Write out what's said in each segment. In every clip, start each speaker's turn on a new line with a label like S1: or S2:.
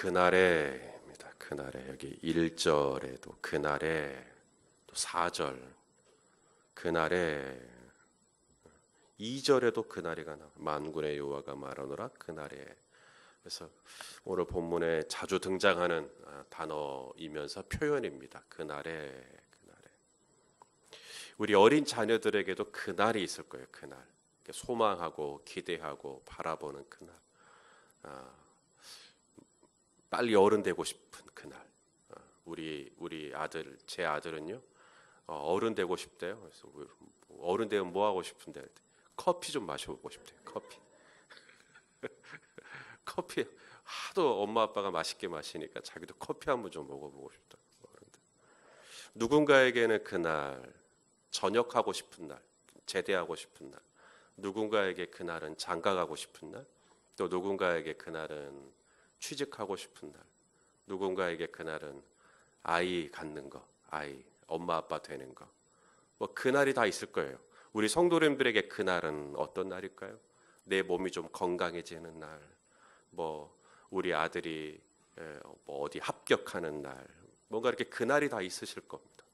S1: 그날에입니다. 그날에 여기 1절에도 그날에 또 4절 그날에 2절에도 그날이가 나와 만군의 여호와가 말하노라 그날에. 그래서 오늘 본문에 자주 등장하는 단어이면서 표현입니다. 그날에. 우리 어린 자녀들에게도 그날이 있을 거예요. 그날 소망하고 기대하고 바라보는 그날. 빨리 어른 되고 싶은 그날. 우리 아들, 제 아들은요 어른 되고 싶대요. 그래서 어른 되면 뭐 하고 싶은데 커피 좀 마셔보고 싶대요. 커피 하도 엄마 아빠가 맛있게 마시니까 자기도 커피 한번 좀 먹어보고 싶다. 누군가에게는 그날 전역하고 싶은 날, 제대하고 싶은 날, 누군가에게 그날은 장가가고 싶은 날, 또 누군가에게 그날은 취직하고 싶은 날, 누군가에게 그날은 아이 갖는 거, 엄마 아빠 되는 거, 뭐 그날이 다 있을 거예요. 우리 성도님들에게 그날은 어떤 날일까요? 내 몸이 좀 건강해지는 날, 뭐 우리 아들이 뭐 어디 합격하는 날, 뭔가 이렇게 그날이 다 있으실 겁니다.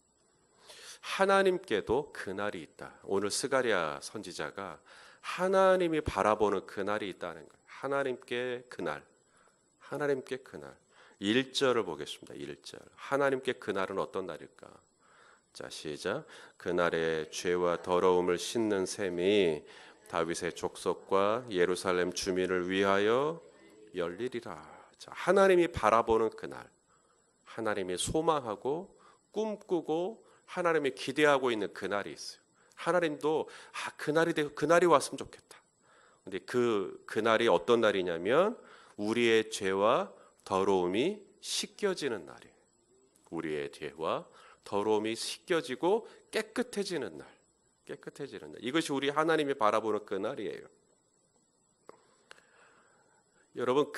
S1: 하나님께도 그날이 있다. 오늘 스가랴 선지자가 하나님이 바라보는 그날이 있다는 거예요. 하나님께 그날. 1절을 보겠습니다. 1절. 하나님께 그날은 어떤 날일까? 자, 시작. 그날에 죄와 더러움을 씻는 셈이 다윗의 족속과 예루살렘 주민을 위하여 열리리라. 자, 하나님이 바라보는 그날. 하나님이 소망하고 꿈꾸고 하나님이 기대하고 있는 그날이 있어요. 하나님도 그날이 왔으면 좋겠다. 근데 그날이 어떤 날이냐면 우리의 죄와 더러움이 씻겨지는 날이에요. 우리의 죄와 더러움이 씻겨지고 깨끗해지는 날. 이것이 우리 하나님이 바라보는 그날이에요. 여러분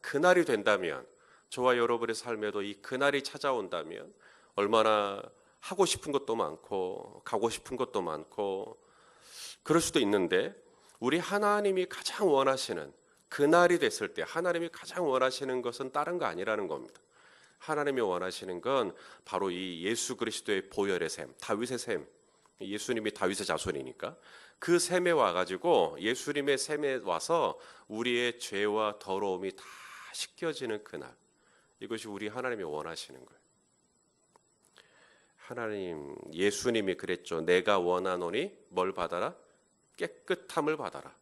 S1: 그날이 된다면 저와 여러분의 삶에도 이 그날이 찾아온다면 얼마나 하고 싶은 것도 많고 가고 싶은 것도 많고 그럴 수도 있는데 우리 하나님이 가장 원하시는 그날이 됐을 때 하나님이 가장 원하시는 것은 다른 거 아니라는 겁니다. 하나님이 원하시는 건 바로 이 예수 그리스도의 보혈의 셈, 다윗의 셈. 예수님이 다윗의 자손이니까 그 셈에 와가지고 예수님의 셈에 와서 우리의 죄와 더러움이 다 씻겨지는 그날. 이것이 우리 하나님이 원하시는 거예요. 예수님이 그랬죠. 내가 원하노니 뭘 받아라? 깨끗함을 받아라.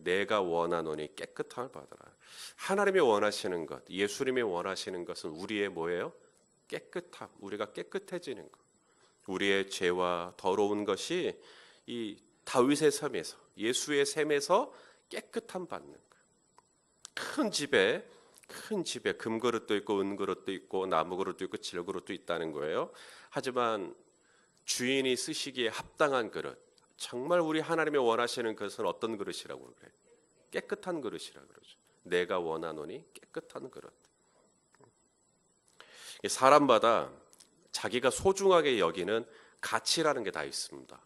S1: 내가 원하노니 깨끗함을 받아라. 하나님이 원하시는 것, 예수님이 원하시는 것은 우리의 뭐예요? 깨끗함. 우리가 깨끗해지는 것. 우리의 죄와 더러운 것이 이 다윗의 셈에서, 예수의 셈에서 깨끗함 받는 거예요. 큰 집에 금그릇도 있고 은그릇도 있고 나무그릇도 있고 질그릇도 있다는 거예요. 하지만 주인이 쓰시기에 합당한 그릇, 정말 우리 하나님이 원하시는 것은 어떤 그릇이라고 그래요? 깨끗한 그릇이라고 그러죠. 내가 원하노니 깨끗한 그릇. 사람마다 자기가 소중하게 여기는 가치라는 게 다 있습니다.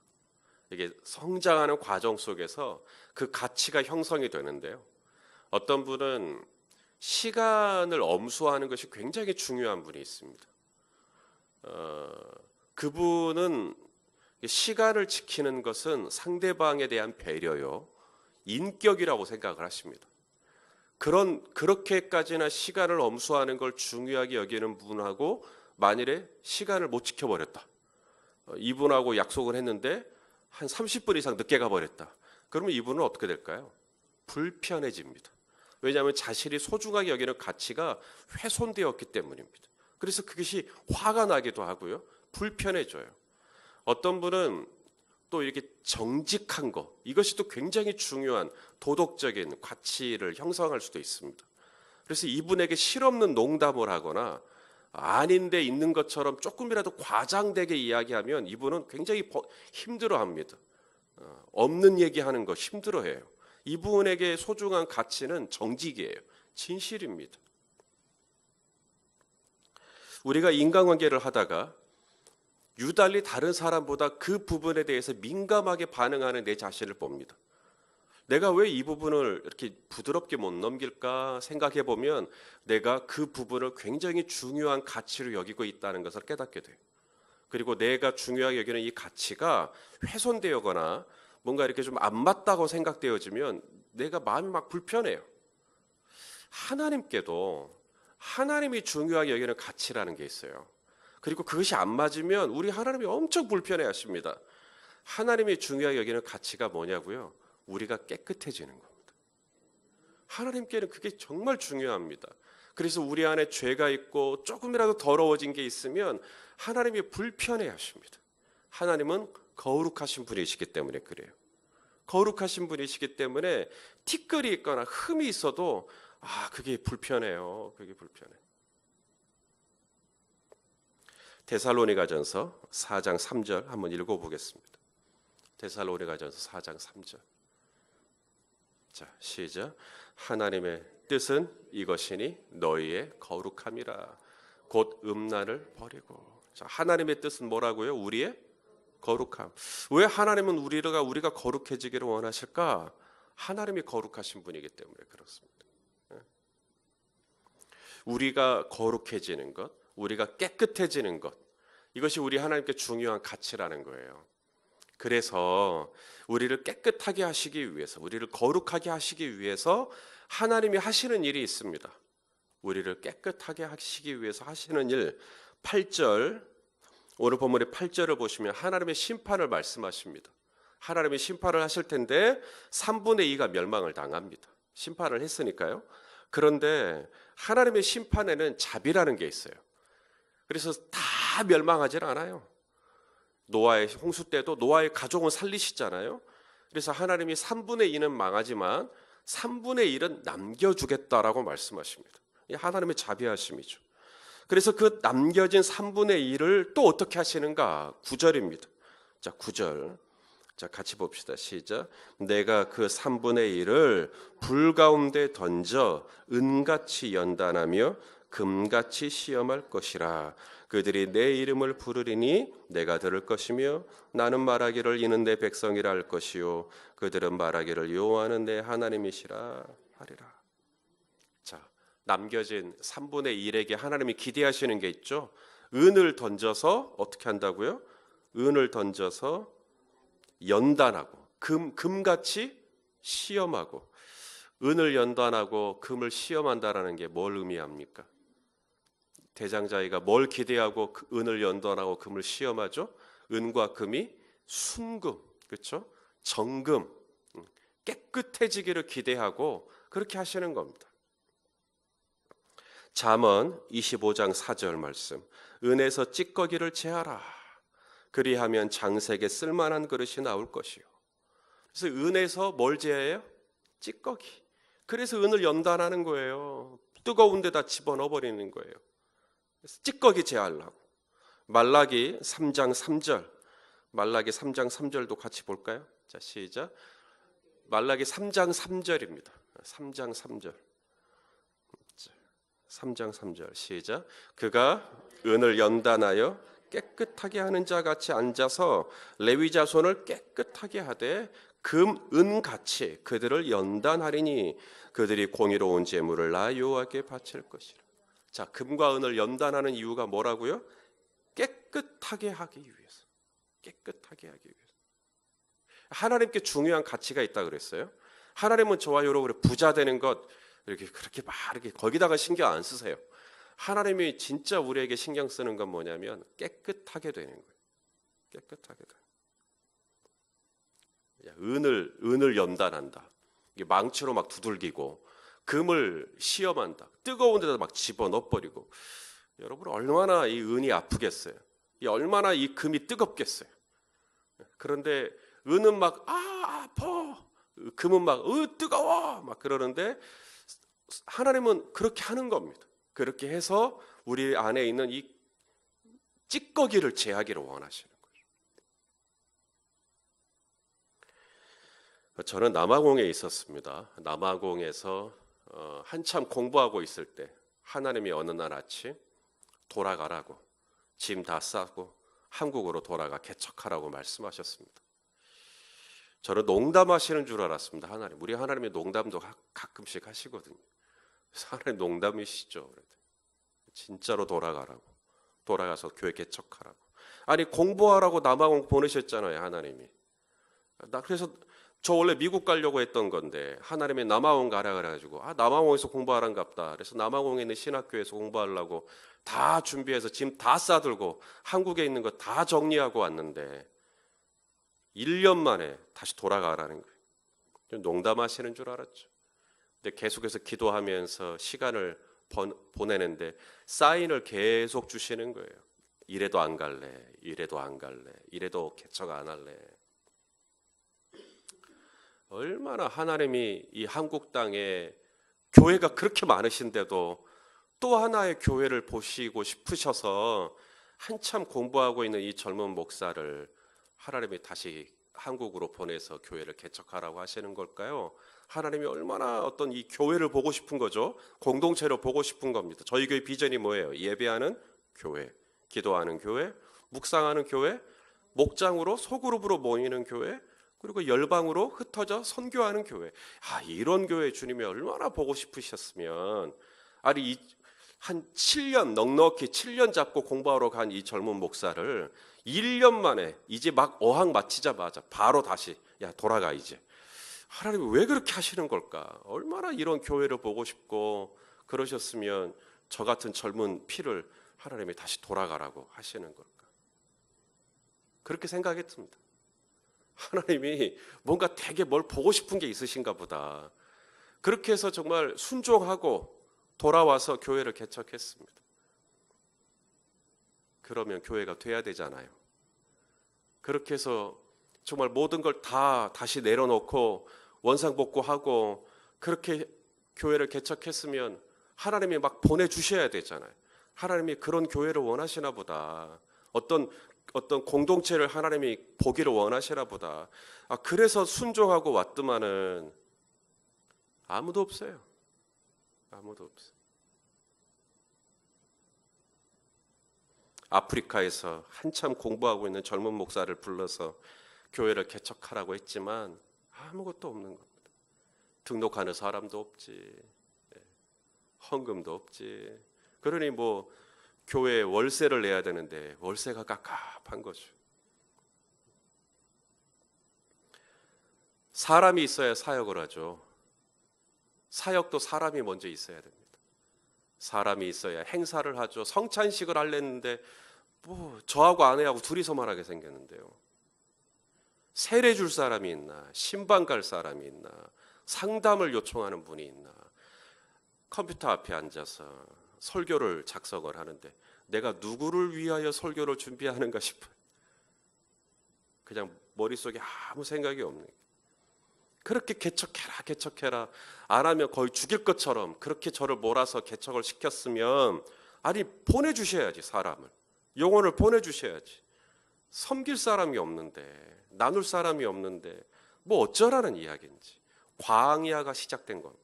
S1: 이게 성장하는 과정 속에서 그 가치가 형성이 되는데요. 어떤 분은 시간을 엄수하는 것이 굉장히 중요한 분이 있습니다. 그분은 시간을 지키는 것은 상대방에 대한 배려요, 인격이라고 생각을 하십니다. 그렇게까지나 시간을 엄수하는 걸 중요하게 여기는 분하고 만일에 시간을 못 지켜버렸다. 이분하고 약속을 했는데 한 30분 이상 늦게 가버렸다. 그러면 이분은 어떻게 될까요? 불편해집니다. 왜냐하면 자신이 소중하게 여기는 가치가 훼손되었기 때문입니다. 그래서 그것이 화가 나기도 하고요. 불편해져요. 어떤 분은 또 이렇게 정직한 거, 이것이 또 굉장히 중요한 도덕적인 가치를 형성할 수도 있습니다. 그래서 이분에게 실없는 농담을 하거나 아닌데 있는 것처럼 조금이라도 과장되게 이야기하면 이분은 굉장히 힘들어합니다. 없는 얘기하는 거 힘들어해요. 이분에게 소중한 가치는 정직이에요. 진실입니다. 우리가 인간관계를 하다가 유달리 다른 사람보다 그 부분에 대해서 민감하게 반응하는 내 자신을 봅니다. 내가 왜 이 부분을 이렇게 부드럽게 못 넘길까 생각해 보면 내가 그 부분을 굉장히 중요한 가치로 여기고 있다는 것을 깨닫게 돼요. 그리고 내가 중요하게 여기는 이 가치가 훼손되거나 뭔가 이렇게 좀 안 맞다고 생각되어지면 내가 마음이 막 불편해요. 하나님께도 하나님이 중요하게 여기는 가치라는 게 있어요. 그리고 그것이 안 맞으면 우리 하나님이 엄청 불편해 하십니다. 하나님이 중요하게 여기는 가치가 뭐냐고요? 우리가 깨끗해지는 겁니다. 하나님께는 그게 정말 중요합니다. 그래서 우리 안에 죄가 있고 조금이라도 더러워진 게 있으면 하나님이 불편해 하십니다. 하나님은 거룩하신 분이시기 때문에 그래요. 거룩하신 분이시기 때문에 티끌이 있거나 흠이 있어도 그게 불편해요. 그게 불편해. 데살로니가전서 4장 3절 한번 읽어보겠습니다. 데살로니가전서 4장 3절. 자, 시작. 하나님의 뜻은 이것이니 너희의 거룩함이라. 곧 음란을 버리고. 자, 하나님의 뜻은 뭐라고요? 우리의 거룩함. 왜 하나님은 우리가 거룩해지기를 원하실까? 하나님이 거룩하신 분이기 때문에 그렇습니다. 우리가 거룩해지는 것, 우리가 깨끗해지는 것, 이것이 우리 하나님께 중요한 가치라는 거예요. 그래서 우리를 깨끗하게 하시기 위해서, 우리를 거룩하게 하시기 위해서 하나님이 하시는 일이 있습니다. 우리를 깨끗하게 하시기 위해서 하시는 일, 8절, 오늘 본문의 8절을 보시면 하나님의 심판을 말씀하십니다. 하나님이 심판을 하실 텐데 3분의 2가 멸망을 당합니다. 심판을 했으니까요. 그런데 하나님의 심판에는 자비라는 게 있어요. 그래서 다 멸망하지는 않아요. 노아의 홍수 때도 노아의 가족은 살리시잖아요. 그래서 하나님이 3분의 2는 망하지만 3분의 1은 남겨주겠다라고 말씀하십니다. 이 하나님의 자비하심이죠. 그래서 그 남겨진 3분의 1을 또 어떻게 하시는가? 9절입니다. 자, 9절. 자, 같이 봅시다. 시작. 내가 그 3분의 1을 불 가운데 던져 은같이 연단하며 금같이 시험할 것이라. 그들이 내 이름을 부르리니 내가 들을 것이며 나는 말하기를 이는 내 백성이라 할 것이요 그들은 말하기를 여호와는 내 하나님이시라 하리라. 자, 남겨진 3분의 1에게 하나님이 기대하시는 게 있죠. 은을 던져서 어떻게 한다고요? 은을 던져서 연단하고 금같이 시험하고. 은을 연단하고 금을 시험한다라는 게 뭘 의미합니까? 대장자이가 뭘 기대하고 은을 연단하고 금을 시험하죠? 은과 금이 순금, 그렇죠? 정금, 깨끗해지기를 기대하고 그렇게 하시는 겁니다. 잠언 25장 4절 말씀. 은에서 찌꺼기를 제하라. 그리하면 장색에 쓸만한 그릇이 나올 것이요. 그래서 은에서 뭘 제해요? 찌꺼기. 그래서 은을 연단하는 거예요. 뜨거운 데다 집어넣어 버리는 거예요. 찌꺼기 제하려고. 말라기 3장 3절. 말라기 3장 3절도 같이 볼까요? 자, 시작. 말라기 3장 3절입니다. 3장 3절. 3장 3절 시작. 그가 은을 연단하여 깨끗하게 하는 자 같이 앉아서 레위 자손을 깨끗하게 하되 금, 은 같이 그들을 연단하리니 그들이 공의로운 제물을 나 여호와께 바칠 것이라. 자, 금과 은을 연단하는 이유가 뭐라고요? 깨끗하게 하기 위해서. 깨끗하게 하기 위해서. 하나님께 중요한 가치가 있다 그랬어요. 하나님은 저와 여러분의 부자 되는 것 이렇게 그렇게 막 이렇게 거기다가 신경 안 쓰세요. 하나님이 진짜 우리에게 신경 쓰는 건 뭐냐면 깨끗하게 되는 거예요. 깨끗하게 돼. 은을 연단한다. 이게 망치로 막 두들기고 금을 시험한다. 뜨거운 데다 막 집어넣어 버리고. 여러분 얼마나 이 은이 아프겠어요. 얼마나 이 금이 뜨겁겠어요. 그런데 은은 막 아파. 금은 막 뜨거워. 막 그러는데 하나님은 그렇게 하는 겁니다. 그렇게 해서 우리 안에 있는 이 찌꺼기를 제하기를 원하시는 거죠. 저는 남아공에 있었습니다. 남아공에서 한참 공부하고 있을 때 하나님이 어느 날 아침 돌아가라고 짐 다 싸고 한국으로 돌아가 개척하라고 말씀하셨습니다. 저는 농담하시는 줄 알았습니다. 하나님, 우리 하나님의 농담도 가끔씩 하시거든요. 그래서 하나님 농담이시죠. 진짜로 돌아가라고, 돌아가서 교회 개척하라고. 아니 공부하라고 남아공 보내셨잖아요, 하나님이. 그래서 저 원래 미국 가려고 했던 건데 하나님이 남아공 가라 그래가지고 남아공에서 공부하란갑다. 그래서 남아공에 있는 신학교에서 공부하려고 다 준비해서 짐 다 싸들고 한국에 있는 거 다 정리하고 왔는데 1년 만에 다시 돌아가라는 거예요. 농담하시는 줄 알았죠. 근데 계속해서 기도하면서 시간을 보내는데 사인을 계속 주시는 거예요. 이래도 안 갈래, 이래도 안 갈래, 이래도 개척 안 할래. 얼마나 하나님이 이 한국 땅에 교회가 그렇게 많으신데도 또 하나의 교회를 보시고 싶으셔서 한참 공부하고 있는 이 젊은 목사를 하나님이 다시 한국으로 보내서 교회를 개척하라고 하시는 걸까요? 하나님이 얼마나 어떤 이 교회를 보고 싶은 거죠. 공동체로 보고 싶은 겁니다. 저희 교회 비전이 뭐예요? 예배하는 교회, 기도하는 교회, 묵상하는 교회, 목장으로 소그룹으로 모이는 교회, 그리고 열방으로 흩어져 선교하는 교회. 이런 교회 주님이 얼마나 보고 싶으셨으면, 아니 한 7년 넉넉히 7년 잡고 공부하러 간 이 젊은 목사를 1년 만에 이제 막 어학 마치자마자 바로 다시 돌아가 이제. 하나님이 왜 그렇게 하시는 걸까? 얼마나 이런 교회를 보고 싶고 그러셨으면 저 같은 젊은 피를 하나님이 다시 돌아가라고 하시는 걸까? 그렇게 생각했습니다. 하나님이 뭔가 되게 뭘 보고 싶은 게 있으신가 보다. 그렇게 해서 정말 순종하고 돌아와서 교회를 개척했습니다. 그러면 교회가 돼야 되잖아요. 그렇게 해서 정말 모든 걸 다 다시 내려놓고 원상복구하고 그렇게 교회를 개척했으면 하나님이 막 보내주셔야 되잖아요. 하나님이 그런 교회를 원하시나 보다. 어떤 공동체를 하나님이 보기를 원하시나 보다. 그래서 순종하고 왔더만은 아무도 없어요. 아무도 없어요. 아프리카에서 한참 공부하고 있는 젊은 목사를 불러서 교회를 개척하라고 했지만 아무것도 없는 겁니다. 등록하는 사람도 없지, 헌금도 없지. 그러니 교회에 월세를 내야 되는데 월세가 깝깝한 거죠. 사람이 있어야 사역을 하죠. 사역도 사람이 먼저 있어야 됩니다. 사람이 있어야 행사를 하죠. 성찬식을 하려는데 저하고 아내하고 둘이서만 하게 생겼는데요. 세례 줄 사람이 있나, 신방 갈 사람이 있나, 상담을 요청하는 분이 있나, 컴퓨터 앞에 앉아서 설교를 작성을 하는데 내가 누구를 위하여 설교를 준비하는가 싶어요. 그냥 머릿속에 아무 생각이 없는. 그렇게 개척해라 안 하면 거의 죽일 것처럼 그렇게 저를 몰아서 개척을 시켰으면, 아니 보내주셔야지. 사람을, 영혼을 보내주셔야지. 섬길 사람이 없는데, 나눌 사람이 없는데 어쩌라는 이야기인지. 광야가 시작된 겁니다.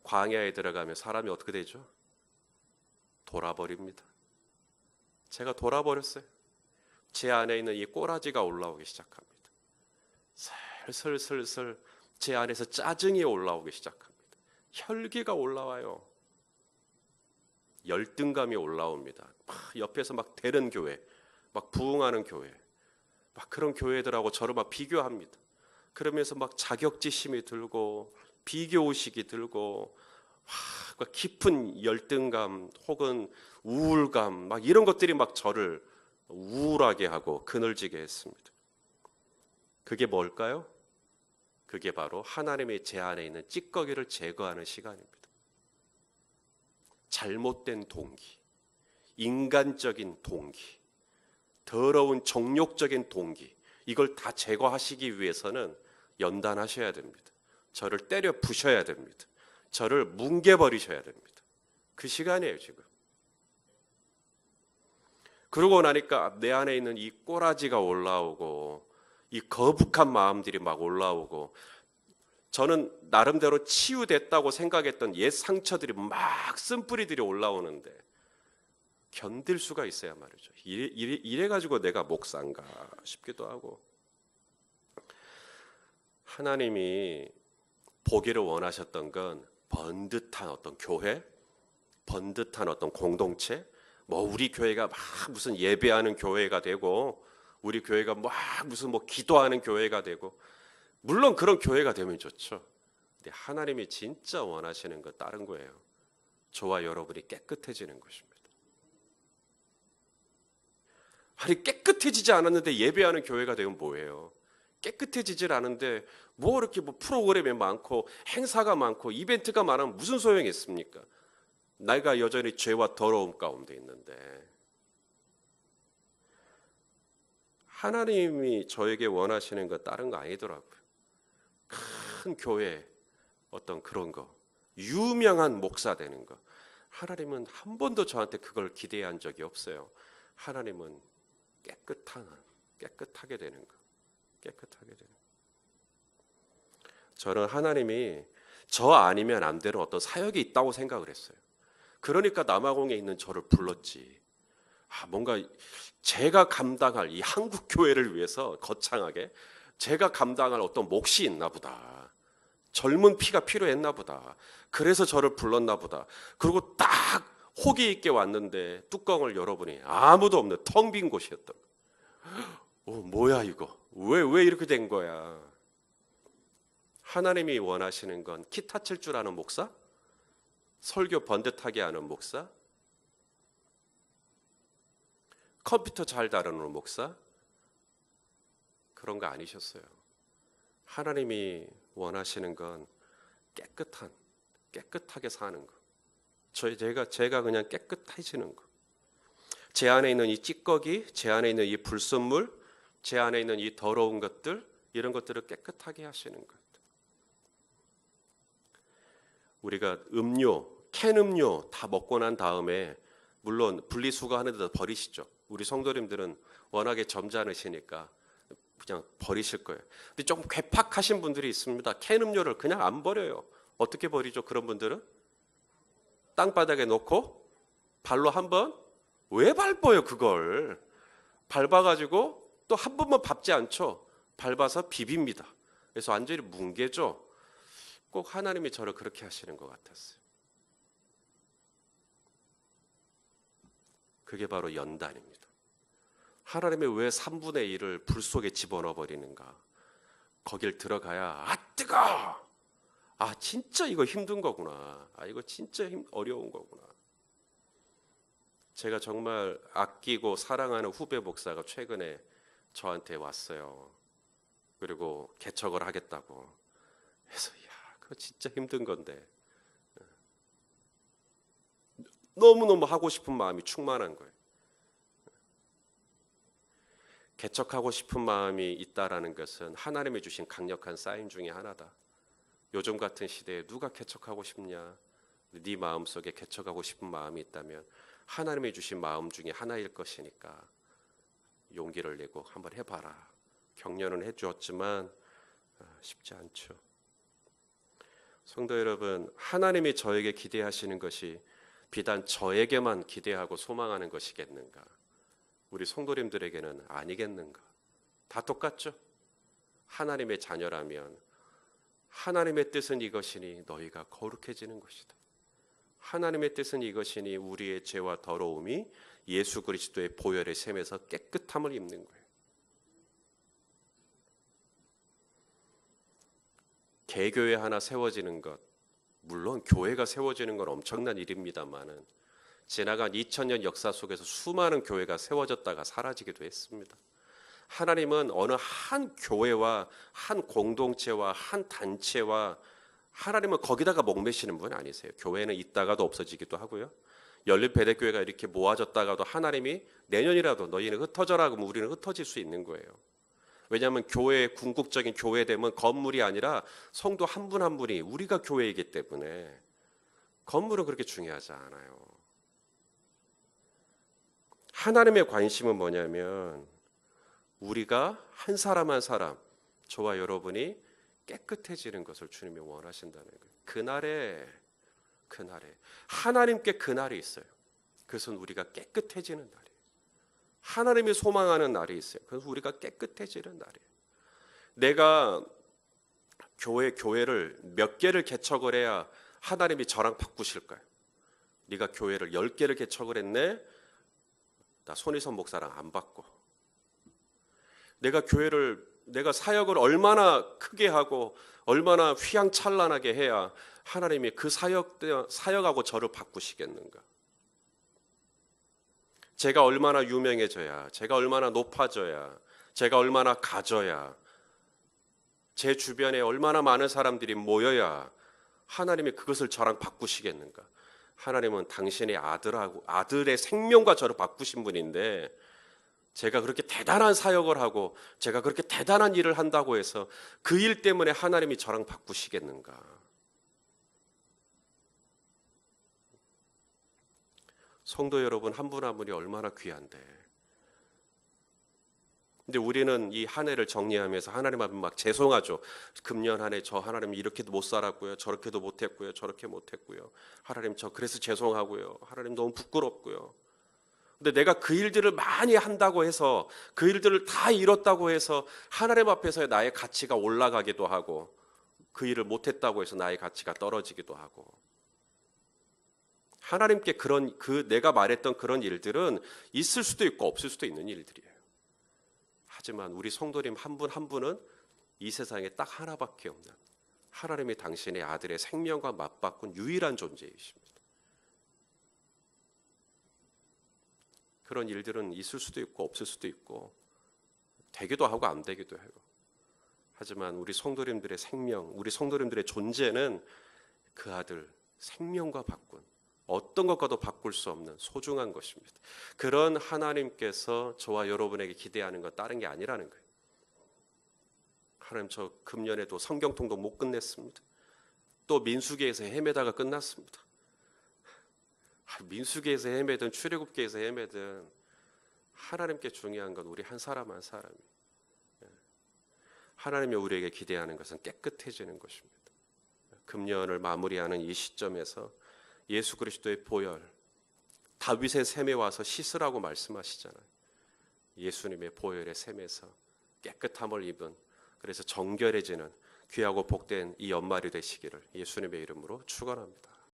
S1: 광야에 들어가면 사람이 어떻게 되죠? 돌아버립니다. 제가 돌아버렸어요. 제 안에 있는 이 꼬라지가 올라오기 시작합니다. 슬슬 제 안에서 짜증이 올라오기 시작합니다. 혈기가 올라와요. 열등감이 올라옵니다. 옆에서 막 대는 교회, 막 부흥하는 교회, 막 그런 교회들하고 저를 막 비교합니다. 그러면서 막 자격지심이 들고 비교의식이 들고 깊은 열등감 혹은 우울감, 막 이런 것들이 막 저를 우울하게 하고 그늘지게 했습니다. 그게 뭘까요? 그게 바로 하나님의 제 안에 있는 찌꺼기를 제거하는 시간입니다. 잘못된 동기, 인간적인 동기, 더러운 정욕적인 동기, 이걸 다 제거하시기 위해서는 연단하셔야 됩니다. 저를 때려 부셔야 됩니다. 저를 뭉개버리셔야 됩니다. 그 시간이에요 지금. 그러고 나니까 내 안에 있는 이 꼬라지가 올라오고 이 거북한 마음들이 막 올라오고, 저는 나름대로 치유됐다고 생각했던 옛 상처들이 막 쓴뿌리들이 올라오는데 견딜 수가 있어야 말이죠. 이래가지고 내가 목사인가 싶기도 하고. 하나님이 보기를 원하셨던 건 번듯한 어떤 교회, 번듯한 어떤 공동체, 우리 교회가 막 무슨 예배하는 교회가 되고, 우리 교회가 막 무슨 기도하는 교회가 되고, 물론 그런 교회가 되면 좋죠. 근데 하나님이 진짜 원하시는 건 다른 거예요. 저와 여러분이 깨끗해지는 것입니다. 아니, 깨끗해지지 않았는데 예배하는 교회가 되면 뭐예요? 깨끗해지질 않은데 이렇게 프로그램이 많고 행사가 많고 이벤트가 많으면 무슨 소용이 있습니까? 내가 여전히 죄와 더러움 가운데 있는데. 하나님이 저에게 원하시는 건 다른 거 아니더라고요. 큰 교회 어떤 그런 거, 유명한 목사 되는 거. 하나님은 한 번도 저한테 그걸 기대한 적이 없어요. 하나님은 깨끗하게 되는 거. 깨끗하게 되는 거. 저는 하나님이 저 아니면 안 되는 어떤 사역이 있다고 생각을 했어요. 그러니까 남아공에 있는 저를 불렀지. 뭔가 제가 감당할 이 한국 교회를 위해서 거창하게 제가 감당할 어떤 몫이 있나 보다. 젊은 피가 필요했나 보다. 그래서 저를 불렀나 보다. 그리고 딱 호기 있게 왔는데 뚜껑을 열어보니 아무도 없는 텅 빈 곳이었던 거예요. 뭐야 이거? 왜 이렇게 된 거야? 하나님이 원하시는 건 기타 칠 줄 아는 목사? 설교 번듯하게 하는 목사? 컴퓨터 잘 다루는 목사? 그런 거 아니셨어요. 하나님이 원하시는 건 깨끗하게 사는 거. 제가 그냥 깨끗해지는 거. 제 안에 있는 이 찌꺼기, 제 안에 있는 이 불순물, 제 안에 있는 이 더러운 것들, 이런 것들을 깨끗하게 하시는 것. 우리가 캔 음료 다 먹고 난 다음에 물론 분리수거하는 데다 버리시죠. 우리 성도님들은 워낙에 점잖으시니까 그냥 버리실 거예요. 근데 조금 괴팍하신 분들이 있습니다. 캔 음료를 그냥 안 버려요. 어떻게 버리죠? 그런 분들은 땅바닥에 놓고 발로 한번 왜 밟아요 그걸? 밟아가지고 또 한 번만 밟지 않죠. 밟아서 비빕니다. 그래서 완전히 뭉개죠. 꼭 하나님이 저를 그렇게 하시는 것 같았어요. 그게 바로 연단입니다. 하나님이 왜 3분의 1을 불 속에 집어넣어 버리는가? 거길 들어가야 뜨거워! 진짜 이거 힘든 거구나. 이거 진짜 어려운 거구나. 제가 정말 아끼고 사랑하는 후배 목사가 최근에 저한테 왔어요. 그리고 개척을 하겠다고. 그래서 그거 진짜 힘든 건데 너무너무 하고 싶은 마음이 충만한 거예요. 개척하고 싶은 마음이 있다라는 것은 하나님이 주신 강력한 사인 중에 하나다. 요즘 같은 시대에 누가 개척하고 싶냐? 네 마음속에 개척하고 싶은 마음이 있다면 하나님이 주신 마음 중에 하나일 것이니까 용기를 내고 한번 해봐라. 격려는 해주었지만 쉽지 않죠. 성도 여러분, 하나님이 저에게 기대하시는 것이 비단 저에게만 기대하고 소망하는 것이겠는가? 우리 성도님들에게는 아니겠는가? 다 똑같죠? 하나님의 자녀라면 하나님의 뜻은 이것이니 너희가 거룩해지는 것이다. 하나님의 뜻은 이것이니 우리의 죄와 더러움이 예수 그리스도의 보혈의 셈에서 깨끗함을 입는 거예요. 개교회 하나 세워지는 것, 물론 교회가 세워지는 건 엄청난 일입니다만은 지나간 2000년 역사 속에서 수많은 교회가 세워졌다가 사라지기도 했습니다. 하나님은 어느 한 교회와 한 공동체와 한 단체와 하나님은 거기다가 목매시는 분 아니세요. 교회는 있다가도 없어지기도 하고요. 열린배대교회가 이렇게 모아졌다가도 하나님이 내년이라도 너희는 흩어져라 그러면 우리는 흩어질 수 있는 거예요. 왜냐하면 궁극적인 교회됨은 건물이 아니라 성도 한 분 한 분이 우리가 교회이기 때문에 건물은 그렇게 중요하지 않아요. 하나님의 관심은 뭐냐면 우리가 한 사람 한 사람, 저와 여러분이 깨끗해지는 것을 주님이 원하신다는 거예요. 그날에 하나님께 그날이 있어요. 그것은 우리가 깨끗해지는 날이에요. 하나님이 소망하는 날이 있어요. 그래서 우리가 깨끗해지는 날이에요. 내가 교회를 몇 개를 개척을 해야 하나님이 저랑 바꾸실까요? 네가 교회를 10개를 개척을 했네. 나 손희선 목사랑 안 바꿔. 내가 사역을 얼마나 크게 하고 얼마나 휘황찬란하게 해야 하나님이 그 사역하고 저를 바꾸시겠는가? 제가 얼마나 유명해져야, 제가 얼마나 높아져야, 제가 얼마나 가져야, 제 주변에 얼마나 많은 사람들이 모여야 하나님이 그것을 저랑 바꾸시겠는가? 하나님은 당신의 아들의 생명과 저를 바꾸신 분인데, 제가 그렇게 대단한 사역을 하고 제가 그렇게 대단한 일을 한다고 해서 그 일 때문에 하나님이 저랑 바꾸시겠는가? 성도 여러분, 한 분 한 분이 얼마나 귀한데. 근데 우리는 이 한 해를 정리하면서 하나님 앞에 막 죄송하죠. 금년 한 해 저 하나님 이렇게도 못 살았고요. 저렇게도 못했고요. 저렇게 못했고요. 하나님 저 그래서 죄송하고요. 하나님 너무 부끄럽고요. 근데 내가 그 일들을 많이 한다고 해서, 그 일들을 다 이뤘다고 해서 하나님 앞에서의 나의 가치가 올라가기도 하고, 그 일을 못했다고 해서 나의 가치가 떨어지기도 하고, 하나님께 내가 말했던 그런 일들은 있을 수도 있고 없을 수도 있는 일들이에요. 하지만 우리 성도님 한 분 한 분은 이 세상에 딱 하나밖에 없는 하나님이 당신의 아들의 생명과 맞바꾼 유일한 존재이십니다. 그런 일들은 있을 수도 있고 없을 수도 있고 되기도 하고 안 되기도 해요. 하지만 우리 성도님들의 생명, 우리 성도님들의 존재는 그 아들 생명과 바꾼 어떤 것과도 바꿀 수 없는 소중한 것입니다. 그런 하나님께서 저와 여러분에게 기대하는 건 다른 게 아니라는 거예요. 하나님, 저 금년에도 성경통독 못 끝냈습니다. 또 민수기에서 헤매다가 끝났습니다. 민수기에서 헤매든 출애굽기에서 헤매든 하나님께 중요한 건 우리 한 사람 한 사람이, 하나님이 우리에게 기대하는 것은 깨끗해지는 것입니다. 금년을 마무리하는 이 시점에서 예수 그리스도의 보혈, 다윗의 샘에 와서 씻으라고 말씀하시잖아요. 예수님의 보혈의 샘에서 깨끗함을 입은, 그래서 정결해지는 귀하고 복된 이 연말이 되시기를 예수님의 이름으로 축원합니다.